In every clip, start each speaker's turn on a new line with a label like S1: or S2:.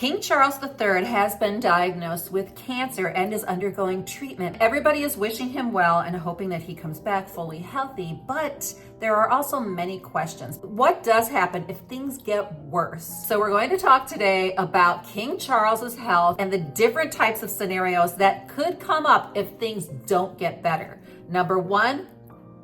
S1: King Charles III has been diagnosed with cancer and is undergoing treatment. Everybody is wishing him well and hoping that he comes back fully healthy, but there are also many questions. What does happen if things get worse? So we're going to talk today about King Charles's health and the different types of scenarios that could come up if things don't get better. Number one,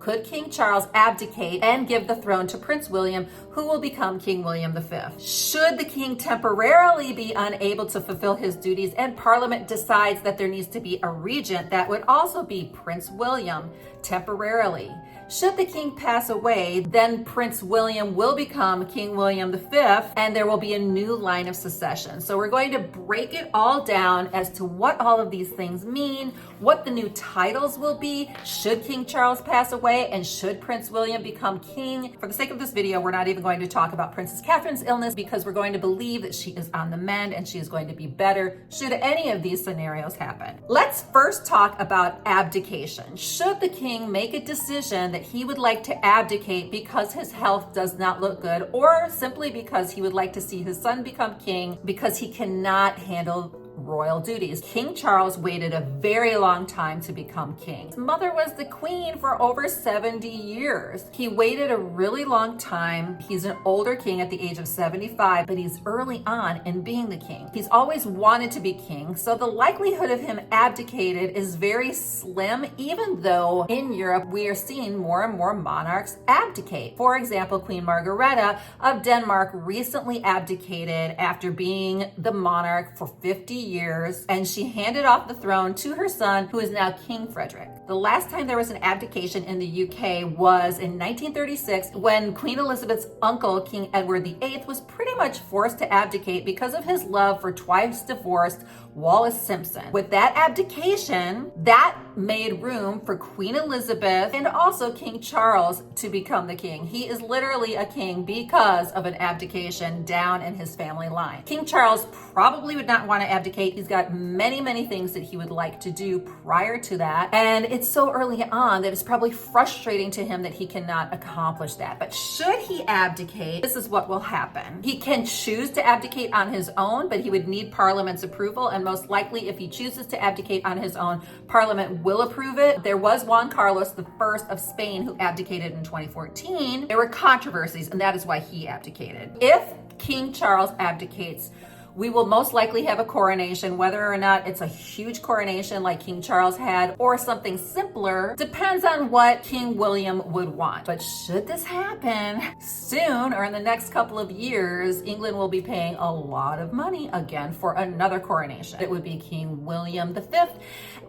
S1: could King Charles abdicate and give the throne to Prince William, who will become King William V? Should the king temporarily be unable to fulfill his duties and Parliament decides that there needs to be a regent, that would also be Prince William temporarily. Should the king pass away, then Prince William will become King William V, and there will be a new line of succession. So we're going to break it all down as to what all of these things mean, what the new titles will be, should King Charles pass away, and should Prince William become king. For the sake of this video, we're not even going to talk about Princess Catherine's illness because we're going to believe that she is on the mend and she is going to be better should any of these scenarios happen. Let's first talk about abdication. Should the king make a decision that he would like to abdicate because his health does not look good, or simply because he would like to see his son become king because he cannot handle royal duties? King Charles waited a very long time to become king. His mother was the queen for over 70 years. He waited a really long time. He's an older king at the age of 75, but he's early on in being the king. He's always wanted to be king, so the likelihood of him abdicated is very slim, even though in Europe we are seeing more and more monarchs abdicate. For example, Queen Margareta of Denmark recently abdicated after being the monarch for 50 years, and she handed off the throne to her son, who is now King Frederick. The last time there was an abdication in the UK was in 1936, when Queen Elizabeth's uncle, King Edward VIII, was pretty much forced to abdicate because of his love for twice divorced Wallis Simpson. With that abdication, that made room for Queen Elizabeth and also King Charles to become the king. He is literally a king because of an abdication down in his family line. King Charles probably would not want to abdicate. He's got many things that he would like to do prior to that, and it's so early on that it's probably frustrating to him that he cannot accomplish that. But should he abdicate, this is what will happen. He can choose to abdicate on his own, but he would need Parliament's approval, and most likely if he chooses to abdicate on his own, Parliament will approve it. There was Juan Carlos I of Spain who abdicated in 2014. There were controversies, and that is why he abdicated. If King Charles abdicates, we will most likely have a coronation. Whether or not it's a huge coronation like King Charles had or something simpler depends on what King William would want. But should this happen soon or in the next couple of years, England will be paying a lot of money again for another coronation. It would be King William V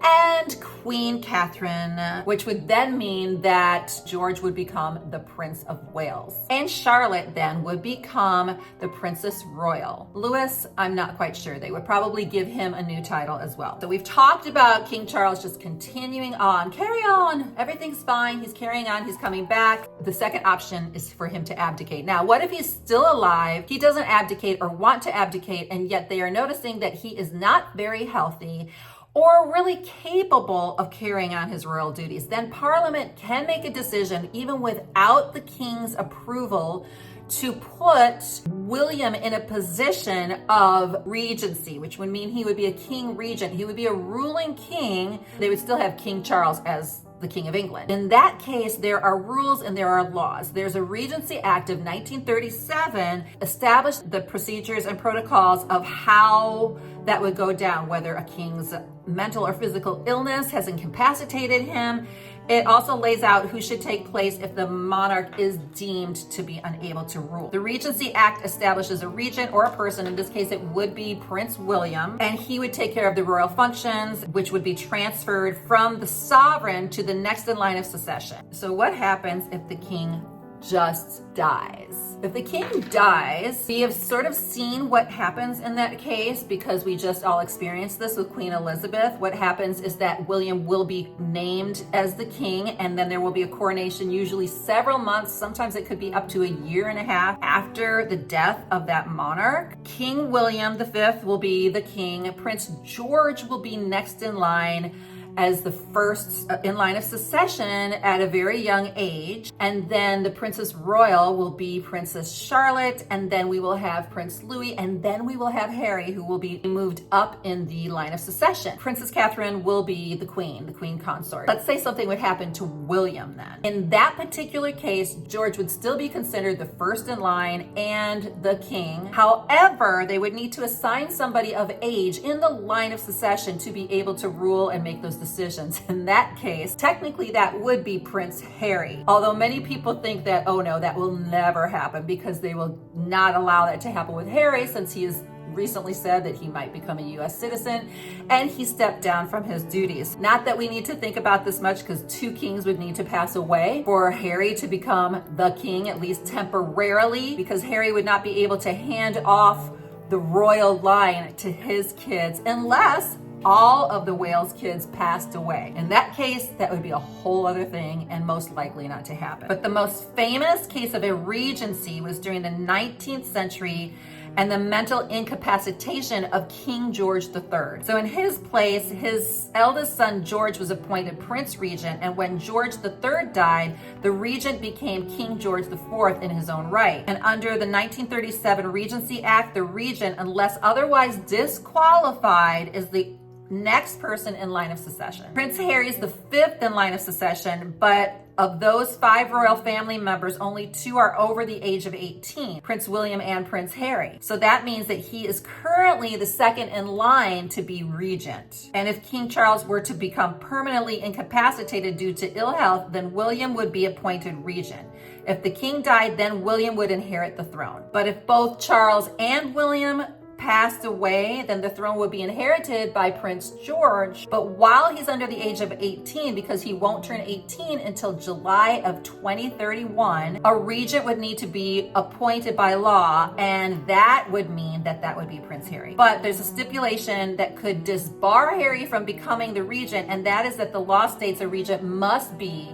S1: and Queen Catherine, which would then mean that George would become the Prince of Wales. And Charlotte then would become the Princess Royal. Louis, I'm not quite sure. They would probably give him a new title as well. So we've talked about King Charles just continuing on. Carry on. Everything's fine. He's carrying on. He's coming back. The second option is for him to abdicate. Now, what if he's still alive? He doesn't abdicate or want to abdicate, and yet they are noticing that he is not very healthy or really capable of carrying on his royal duties. Then Parliament can make a decision, even without the king's approval, to put William in a position of regency, which would mean he would be a king regent. He would be a ruling king. They would still have King Charles as the King of England. In that case, there are rules and there are laws. There's a Regency Act of 1937 established the procedures and protocols of how that would go down, whether a king's mental or physical illness has incapacitated him. It also lays out who should take place if the monarch is deemed to be unable to rule. The Regency Act establishes a regent or a person. In this case, it would be Prince William, and he would take care of the royal functions, which would be transferred from the sovereign to the next in line of succession. So what happens if the king just dies? If the king dies, we have sort of seen what happens in that case because we just all experienced this with Queen Elizabeth. What happens is that William will be named as the king, and then there will be a coronation, usually several months. Sometimes it could be up to a year and a half after the death of that monarch. King William V will be the king. Prince George will be next in line. as the first in line of succession at a very young age. And then the Princess Royal will be Princess Charlotte, and then we will have Prince Louis, and then we will have Harry, who will be moved up in the line of succession. Princess Catherine will be the queen consort. Let's say something would happen to William then. In that particular case, George would still be considered the first in line and the king. However, they would need to assign somebody of age in the line of succession to be able to rule and make those decisions. In that case, technically that would be Prince Harry. Although many people think that, oh no, that will never happen because they will not allow that to happen with Harry, since he has recently said that he might become a US citizen and he stepped down from his duties. Not that we need to think about this much, because 2 kings would need to pass away for Harry to become the king, at least temporarily, because Harry would not be able to hand off the royal line to his kids unless all of the Wales kids passed away. In that case, that would be a whole other thing and most likely not to happen. But the most famous case of a regency was during the 19th century and the mental incapacitation of King George III. So in his place, his eldest son George was appointed Prince Regent, and when George III died, the regent became King George IV in his own right. And under the 1937 Regency Act, the regent, unless otherwise disqualified, is the next person in line of succession. Prince Harry is the 5th in line of succession, but of those 5 royal family members, only 2 are over the age of 18, Prince William and Prince Harry. So that means that he is currently the 2nd in line to be regent. And if King Charles were to become permanently incapacitated due to ill health, then William would be appointed regent. If the king died, then William would inherit the throne. But if both Charles and William passed away, then the throne would be inherited by Prince George. But while he's under the age of 18, because he won't turn 18 until July of 2031, a regent would need to be appointed by law, and that would mean that that would be Prince Harry. But there's a stipulation that could disbar Harry from becoming the regent, and that is that the law states a regent must be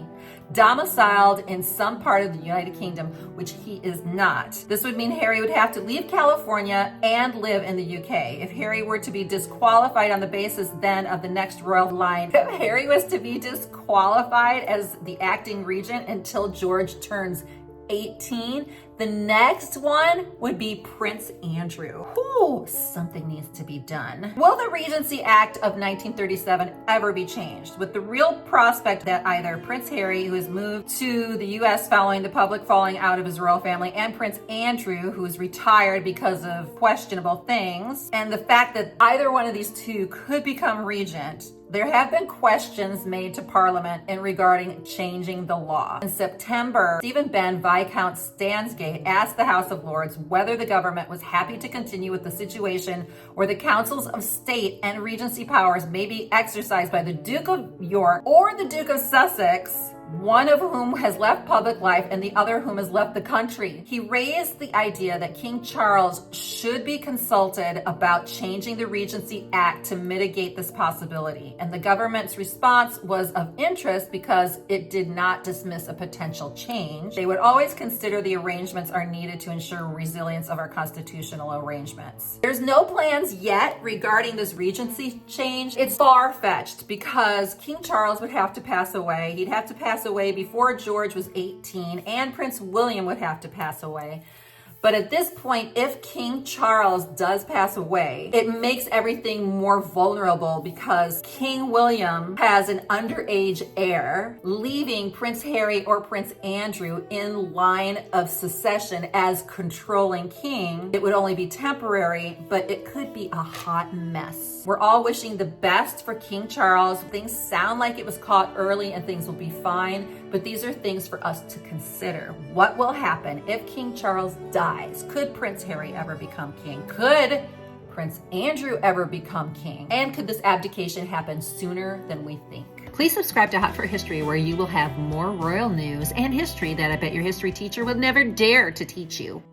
S1: domiciled in some part of the United Kingdom, which he is not. This would mean Harry would have to leave California and live in the UK. If Harry were to be disqualified on the basis then of the next royal line, if Harry was to be disqualified as the acting regent until George turns 18, the next one would be Prince Andrew. Ooh, something needs to be done. Will the Regency Act of 1937 ever be changed, with the real prospect that either Prince Harry, who has moved to the US following the public falling out of his royal family, and Prince Andrew, who is retired because of questionable things, and the fact that either one of these 2 could become regent, there have been questions made to Parliament in regarding changing the law. In September, Stephen Benn, Viscount Stansgate, asked the House of Lords whether the government was happy to continue with the situation where the councils of state and regency powers may be exercised by the Duke of York or the Duke of Sussex, one of whom has left public life and the other whom has left the country. He raised the idea that King Charles should be consulted about changing the Regency Act to mitigate this possibility. And the government's response was of interest because it did not dismiss a potential change. They would always consider the arrangements are needed to ensure resilience of our constitutional arrangements. There's no plans yet regarding this Regency change. It's far-fetched because King Charles would have to pass away. He'd have to pass away before George was 18, and Prince William would have to pass away. But at this point, if King Charles does pass away, it makes everything more vulnerable because King William has an underage heir, leaving Prince Harry or Prince Andrew in line of succession as controlling king. It would only be temporary, but it could be a hot mess. We're all wishing the best for King Charles. Things sound like it was caught early and things will be fine, but these are things for us to consider. What will happen if King Charles dies? Could Prince Harry ever become king? Could Prince Andrew ever become king? And could this abdication happen sooner than we think? Please subscribe to Hot for History, where you will have more royal news and history that I bet your history teacher would never dare to teach you.